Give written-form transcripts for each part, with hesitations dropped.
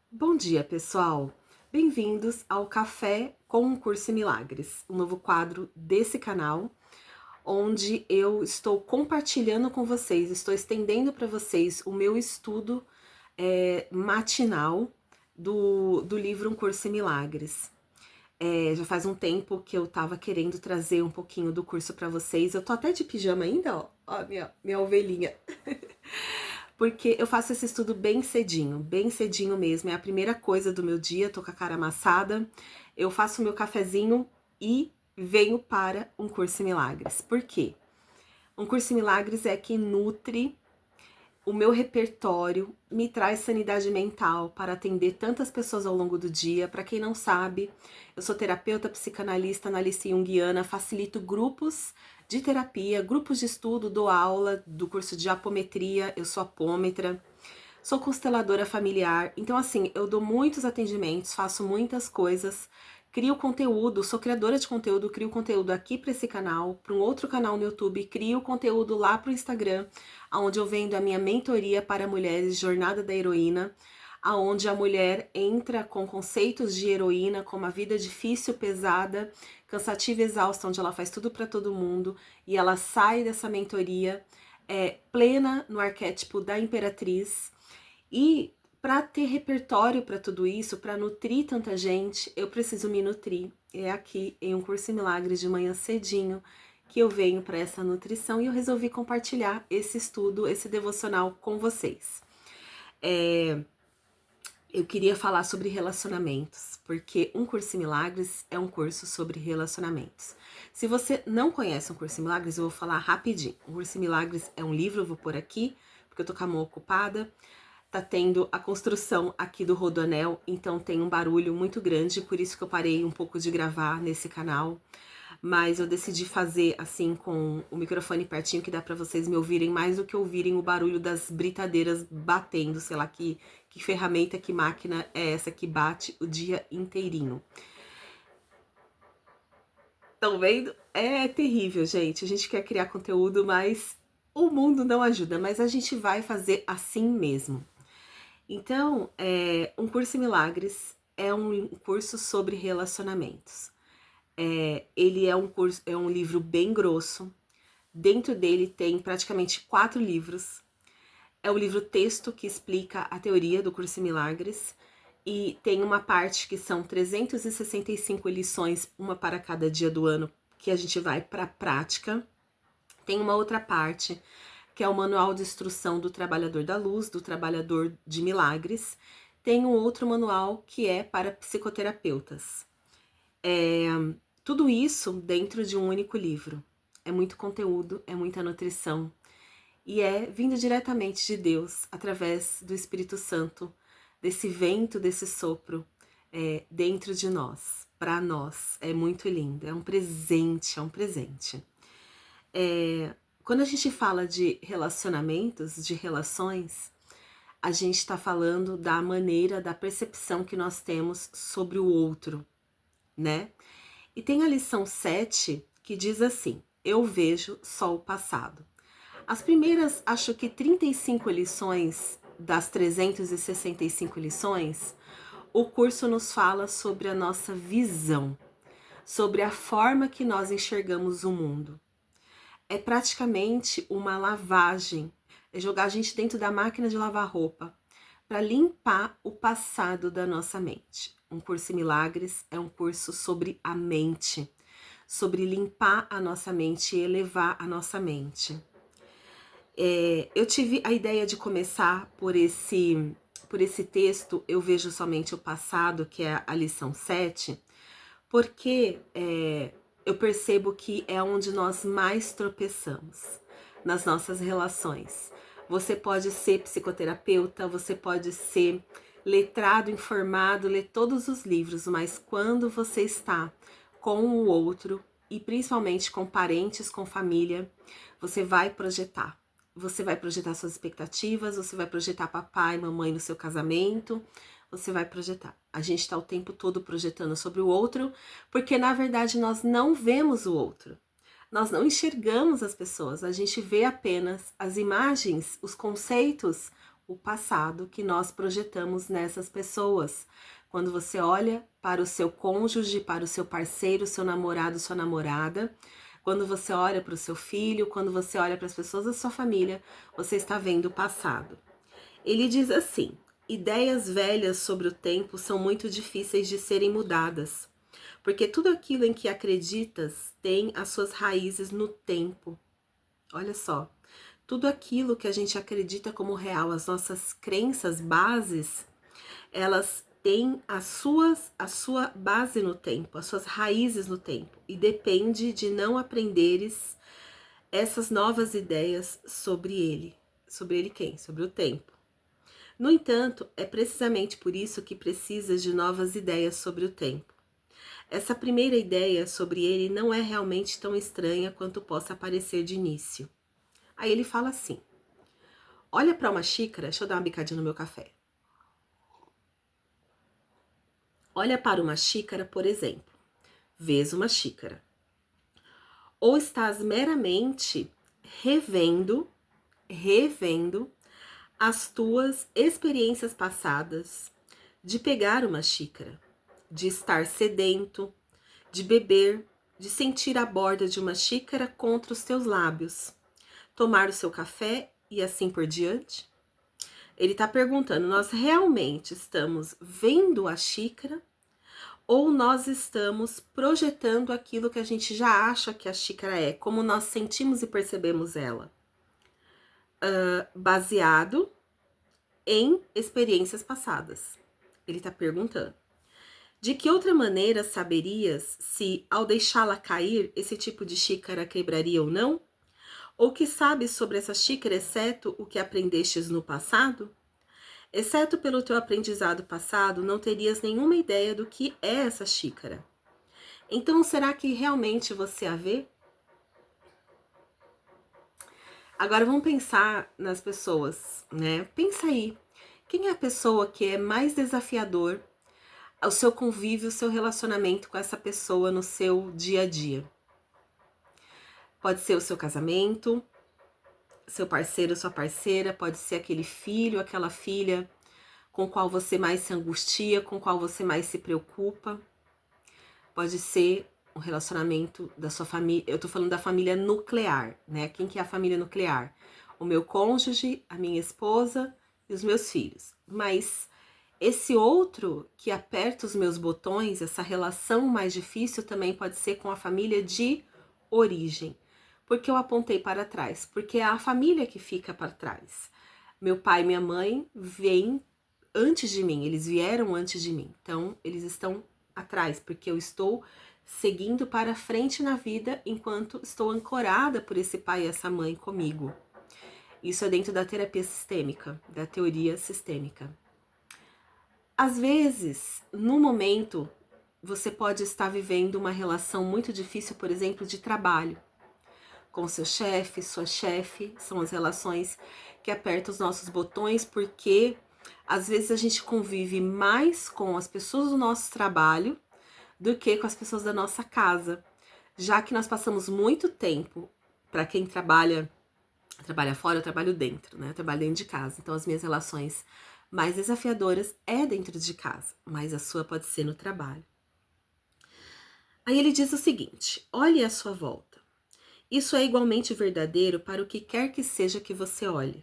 Bom dia, pessoal! Bem-vindos ao Café com um Curso em Milagres, um novo quadro desse canal, onde eu estou compartilhando com vocês, estou estendendo para vocês o meu estudo matinal do livro Um Curso em Milagres. Já faz um tempo que eu tava querendo trazer um pouquinho do curso para vocês. Eu tô até de pijama ainda, ó minha ovelhinha. Porque eu faço esse estudo bem cedinho mesmo. É a primeira coisa do meu dia, tô com a cara amassada. Eu faço meu cafezinho e venho para um curso em milagres. Por quê? Um curso em milagres é que nutre o meu repertório, me traz sanidade mental para atender tantas pessoas ao longo do dia. Para quem não sabe, eu sou terapeuta, psicanalista, analista junguiana, facilito grupos de terapia, grupos de estudo, dou aula do curso de apometria, eu sou apômetra, sou consteladora familiar. Então, assim, eu dou muitos atendimentos, faço muitas coisas, crio conteúdo, sou criadora de conteúdo, crio conteúdo aqui para esse canal, para um outro canal no YouTube, crio conteúdo lá para o Instagram, onde eu vendo a minha mentoria para mulheres, Jornada da Heroína, aonde a mulher entra com conceitos de heroína, como a vida difícil, pesada, cansativa e exausta, onde ela faz tudo para todo mundo, e ela sai dessa mentoria plena no arquétipo da imperatriz. E para ter repertório para tudo isso, para nutrir tanta gente, eu preciso me nutrir. É aqui em um curso em milagres de manhã cedinho que eu venho para essa nutrição e eu resolvi compartilhar esse estudo, esse devocional com vocês. Eu queria falar sobre relacionamentos, porque um curso em milagres é um curso sobre relacionamentos. Se você não conhece um curso em milagres, eu vou falar rapidinho. Um curso em milagres é um livro, eu vou pôr aqui, porque eu tô com a mão ocupada. Tá tendo a construção aqui do Rodoanel, então tem um barulho muito grande, por isso que eu parei um pouco de gravar nesse canal. Mas eu decidi fazer assim com o microfone pertinho, que dá pra vocês me ouvirem mais do que ouvirem o barulho das britadeiras batendo, sei lá que ferramenta, que máquina é essa que bate o dia inteirinho. Estão vendo? É terrível, gente. A gente quer criar conteúdo, mas o mundo não ajuda, mas a gente vai fazer assim mesmo. Então, um curso em milagres é um curso sobre relacionamentos. Ele é um curso, é um livro bem grosso. Dentro dele tem praticamente 4 livros. É o livro texto que explica a teoria do curso em milagres. E tem uma parte que são 365 lições, uma para cada dia do ano, que a gente vai para a prática. Tem uma outra parte que é o Manual de Instrução do Trabalhador da Luz, do Trabalhador de Milagres. Tem um outro manual que é para psicoterapeutas. Tudo isso dentro de um único livro. É muito conteúdo, é muita nutrição. E é vindo diretamente de Deus, através do Espírito Santo, desse vento, desse sopro, dentro de nós, para nós. É muito lindo, é um presente, é um presente. Quando a gente fala de relacionamentos, de relações, a gente está falando da maneira, da percepção que nós temos sobre o outro, né? E tem a lição 7 que diz assim: eu vejo só o passado. As primeiras, acho que 35 lições das 365 lições, o curso nos fala sobre a nossa visão, sobre a forma que nós enxergamos o mundo. É praticamente uma lavagem, é jogar a gente dentro da máquina de lavar roupa para limpar o passado da nossa mente. Um curso em milagres é um curso sobre a mente, sobre limpar a nossa mente e elevar a nossa mente. Eu tive a ideia de começar por esse texto, eu vejo somente o passado, que é a lição 7, porque eu percebo que é onde nós mais tropeçamos nas nossas relações. Você pode ser psicoterapeuta, você pode ser letrado, informado, ler todos os livros, mas quando você está com o outro, e principalmente com parentes, com família, você vai projetar. Você vai projetar suas expectativas, você vai projetar papai, mamãe no seu casamento, você vai projetar. A gente está o tempo todo projetando sobre o outro, porque na verdade nós não vemos o outro. Nós não enxergamos as pessoas, a gente vê apenas as imagens, os conceitos, o passado que nós projetamos nessas pessoas. Quando você olha para o seu cônjuge, para o seu parceiro, seu namorado, sua namorada, quando você olha para o seu filho, quando você olha para as pessoas da sua família, você está vendo o passado. Ele diz assim: ideias velhas sobre o tempo são muito difíceis de serem mudadas, porque tudo aquilo em que acreditas tem as suas raízes no tempo. Olha só, tudo aquilo que a gente acredita como real, as nossas crenças, bases, elas têm a sua base no tempo, as suas raízes no tempo, e depende de não aprenderes essas novas ideias sobre ele. Sobre ele quem? Sobre o tempo. No entanto, é precisamente por isso que precisas de novas ideias sobre o tempo. Essa primeira ideia sobre ele não é realmente tão estranha quanto possa parecer de início. Aí ele fala assim: olha para uma xícara, deixa eu dar uma bicadinha no meu café. Olha para uma xícara, por exemplo. Vês uma xícara. Ou estás meramente revendo as tuas experiências passadas de pegar uma xícara, de estar sedento, de beber, de sentir a borda de uma xícara contra os teus lábios, tomar o seu café e assim por diante? Ele está perguntando: nós realmente estamos vendo a xícara ou nós estamos projetando aquilo que a gente já acha que a xícara é, como nós sentimos e percebemos ela? Baseado em experiências passadas. Ele está perguntando: de que outra maneira saberias se, ao deixá-la cair, esse tipo de xícara quebraria ou não? Ou que sabes sobre essa xícara, exceto o que aprendestes no passado? Exceto pelo teu aprendizado passado, não terias nenhuma ideia do que é essa xícara. Então, será que realmente você a vê? Agora vamos pensar nas pessoas, né? Pensa aí, quem é a pessoa que é mais desafiador ao seu convívio, o seu relacionamento com essa pessoa no seu dia a dia? Pode ser o seu casamento, seu parceiro, sua parceira, pode ser aquele filho, aquela filha com o qual você mais se angustia, com o qual você mais se preocupa. Pode ser um relacionamento da sua família. Eu tô falando da família nuclear, né? Quem que é a família nuclear? O meu cônjuge, a minha esposa e os meus filhos. Mas esse outro que aperta os meus botões, essa relação mais difícil, também pode ser com a família de origem. Porque eu apontei para trás? Porque é a família que fica para trás. Meu pai e minha mãe vêm antes de mim, eles vieram antes de mim. Então, eles estão atrás, porque eu estou seguindo para frente na vida enquanto estou ancorada por esse pai e essa mãe comigo. Isso é dentro da terapia sistêmica, da teoria sistêmica. Às vezes, no momento, você pode estar vivendo uma relação muito difícil, por exemplo, de trabalho. Com seu chefe, sua chefe, são as relações que apertam os nossos botões, porque às vezes a gente convive mais com as pessoas do nosso trabalho do que com as pessoas da nossa casa, já que nós passamos muito tempo, para quem trabalha fora, eu trabalho dentro, né? Eu trabalho dentro de casa, então as minhas relações mais desafiadoras é dentro de casa, mas a sua pode ser no trabalho. Aí ele diz o seguinte: olhe à sua volta. Isso é igualmente verdadeiro para o que quer que seja que você olhe.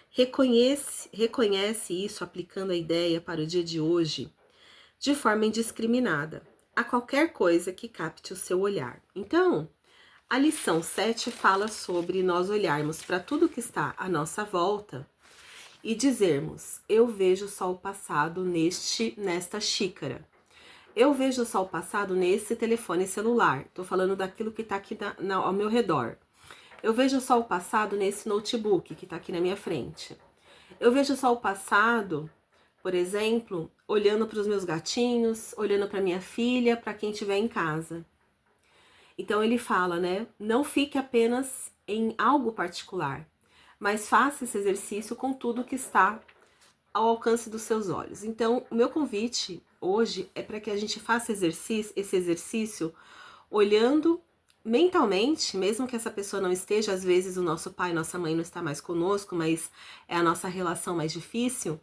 Reconhece isso aplicando a ideia para o dia de hoje de forma indiscriminada, a qualquer coisa que capte o seu olhar. Então, a lição 7 fala sobre nós olharmos para tudo que está à nossa volta e dizermos: eu vejo só o passado nesta xícara. Eu vejo só o passado nesse telefone celular. Estou falando daquilo que está aqui ao meu redor. Eu vejo só o passado nesse notebook que está aqui na minha frente. Eu vejo só o passado, por exemplo, olhando para os meus gatinhos, olhando para minha filha, para quem estiver em casa. Então ele fala, né? Não fique apenas em algo particular, mas faça esse exercício com tudo que está ao alcance dos seus olhos. Então, o meu convite hoje é para que a gente faça esse exercício olhando mentalmente, mesmo que essa pessoa não esteja, às vezes o nosso pai, nossa mãe não está mais conosco, mas é a nossa relação mais difícil.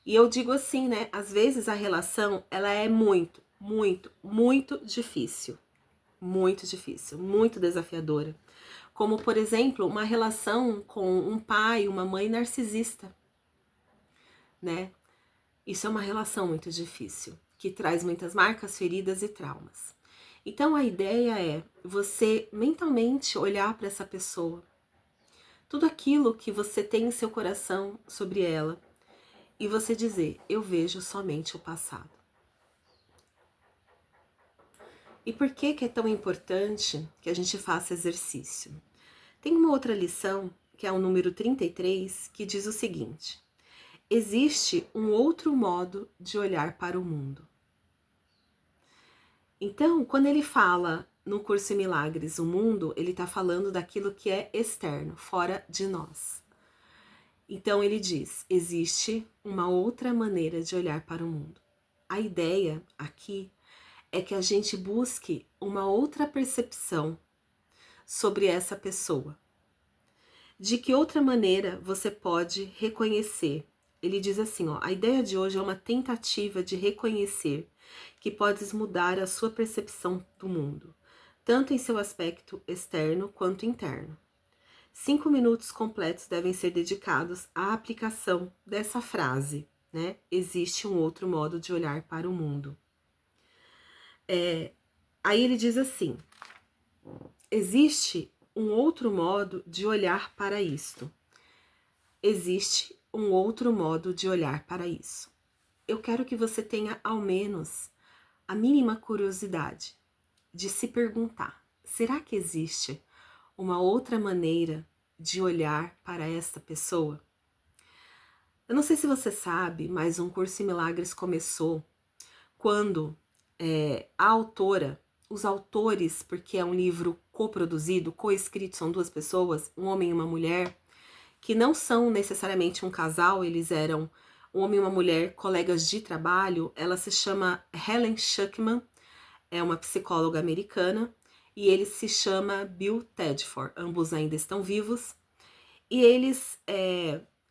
E eu digo assim, né? Às vezes a relação, ela é muito, muito, muito difícil. Muito difícil, muito desafiadora. Como, por exemplo, uma relação com um pai, uma mãe narcisista, né? Isso é uma relação muito difícil, que traz muitas marcas, feridas e traumas. Então a ideia é você mentalmente olhar para essa pessoa, tudo aquilo que você tem em seu coração sobre ela, e você dizer: eu vejo somente o passado. E por que é tão importante que a gente faça exercício? Tem uma outra lição, que é o número 33, que diz o seguinte: existe um outro modo de olhar para o mundo. Então, quando ele fala no curso em Milagres, o mundo, ele está falando daquilo que é externo, fora de nós. Então ele diz, existe uma outra maneira de olhar para o mundo. A ideia aqui é que a gente busque uma outra percepção sobre essa pessoa. De que outra maneira você pode reconhecer? Ele diz assim, ó, a ideia de hoje é uma tentativa de reconhecer que podes mudar a sua percepção do mundo, tanto em seu aspecto externo quanto interno. 5 minutos completos devem ser dedicados à aplicação dessa frase, né? Existe um outro modo de olhar para o mundo. Aí ele diz assim, existe um outro modo de olhar para isto. Existe um outro modo de olhar para isso. Eu quero que você tenha ao menos a mínima curiosidade de se perguntar, será que existe uma outra maneira de olhar para esta pessoa? Eu não sei se você sabe, mas um curso em milagres começou quando a autora, os autores, porque é um livro coproduzido, coescrito, são duas pessoas, um homem e uma mulher, que não são necessariamente um casal, eles eram um homem e uma mulher, colegas de trabalho. Ela se chama Helen Schucman, é uma psicóloga americana, e ele se chama Bill Tedford, ambos ainda estão vivos, e eles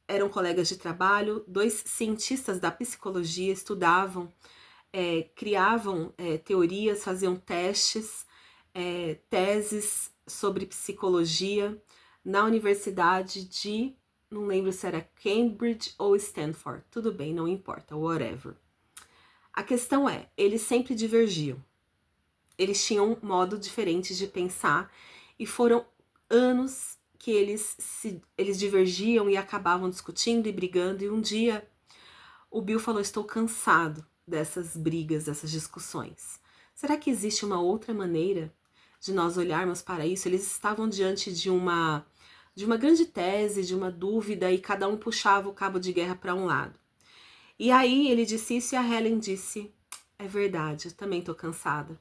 eram colegas de trabalho, dois cientistas da psicologia, estudavam, criavam teorias, faziam testes, teses sobre psicologia na universidade de, não lembro se era Cambridge ou Stanford, tudo bem, não importa, whatever. A questão é, eles sempre divergiam. Eles tinham um modo diferente de pensar e foram anos que eles divergiam e acabavam discutindo e brigando. E um dia o Bill falou, estou cansado dessas brigas, dessas discussões. Será que existe uma outra maneira de nós olharmos para isso? Eles estavam diante de uma grande tese, de uma dúvida, e cada um puxava o cabo de guerra para um lado. E aí ele disse isso e a Helen disse, é verdade, eu também estou cansada.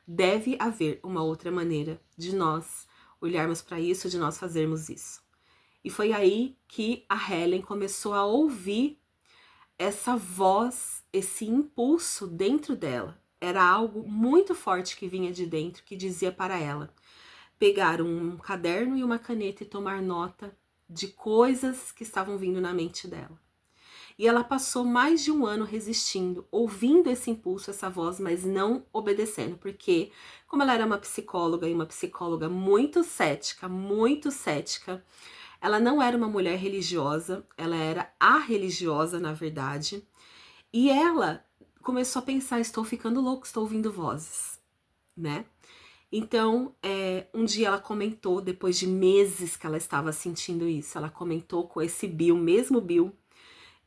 Deve haver uma outra maneira de nós olharmos para isso, de nós fazermos isso. E foi aí que a Helen começou a ouvir essa voz, esse impulso dentro dela. Era algo muito forte que vinha de dentro, que dizia para ela pegar um caderno e uma caneta e tomar nota de coisas que estavam vindo na mente dela. E ela passou mais de um ano resistindo, ouvindo esse impulso, essa voz, mas não obedecendo, porque como ela era uma psicóloga e uma psicóloga muito cética, ela não era uma mulher religiosa, ela era arreligiosa, na verdade, e ela começou a pensar, estou ficando louca, estou ouvindo vozes, né? Então, um dia ela comentou, depois de meses que ela estava sentindo isso, ela comentou com esse Bill, mesmo Bill,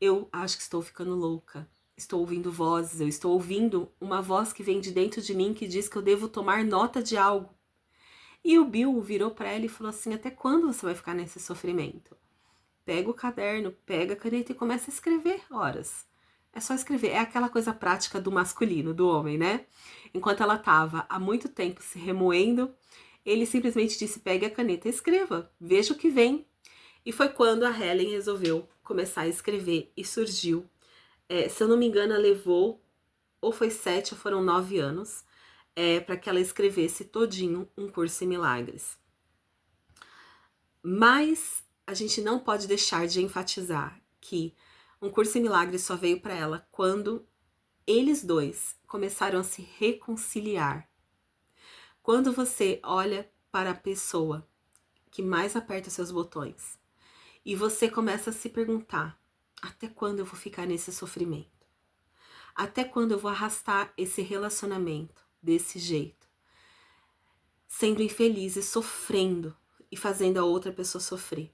eu acho que estou ficando louca, estou ouvindo vozes, eu estou ouvindo uma voz que vem de dentro de mim que diz que eu devo tomar nota de algo. E o Bill virou para ela e falou assim, até quando você vai ficar nesse sofrimento? Pega o caderno, pega a caneta e começa a escrever horas. É só escrever, é aquela coisa prática do masculino, do homem, né? Enquanto ela estava há muito tempo se remoendo, ele simplesmente disse, pegue a caneta e escreva, veja o que vem. E foi quando a Helen resolveu começar a escrever e surgiu. Se eu não me engano, levou, ou foi 7 ou foram 9 anos. para que ela escrevesse todinho um Curso em Milagres. Mas a gente não pode deixar de enfatizar que um Curso em Milagres só veio para ela quando eles dois começaram a se reconciliar. Quando você olha para a pessoa que mais aperta seus botões e você começa a se perguntar: até quando eu vou ficar nesse sofrimento? Até quando eu vou arrastar esse relacionamento desse jeito? Sendo infeliz e sofrendo e fazendo a outra pessoa sofrer.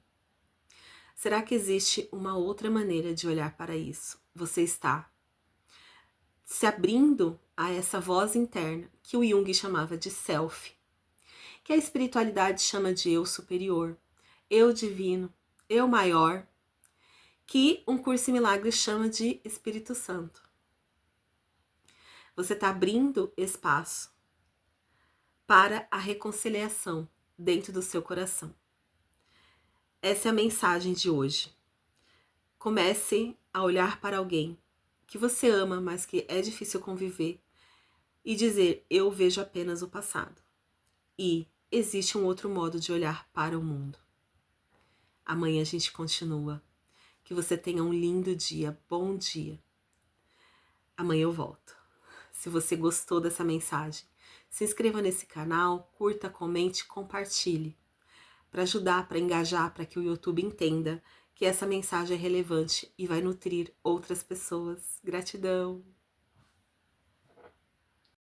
Será que existe uma outra maneira de olhar para isso? Você está se abrindo a essa voz interna que o Jung chamava de self, que a espiritualidade chama de eu superior, eu divino, eu maior, que um Curso em Milagres chama de Espírito Santo. Você está abrindo espaço para a reconciliação dentro do seu coração. Essa é a mensagem de hoje. Comece a olhar para alguém que você ama, mas que é difícil conviver, e dizer: eu vejo apenas o passado. E existe um outro modo de olhar para o mundo. Amanhã a gente continua. Que você tenha um lindo dia, bom dia. Amanhã eu volto. Se você gostou dessa mensagem, se inscreva nesse canal, curta, comente, compartilhe, para ajudar, para engajar, para que o YouTube entenda que essa mensagem é relevante e vai nutrir outras pessoas. Gratidão!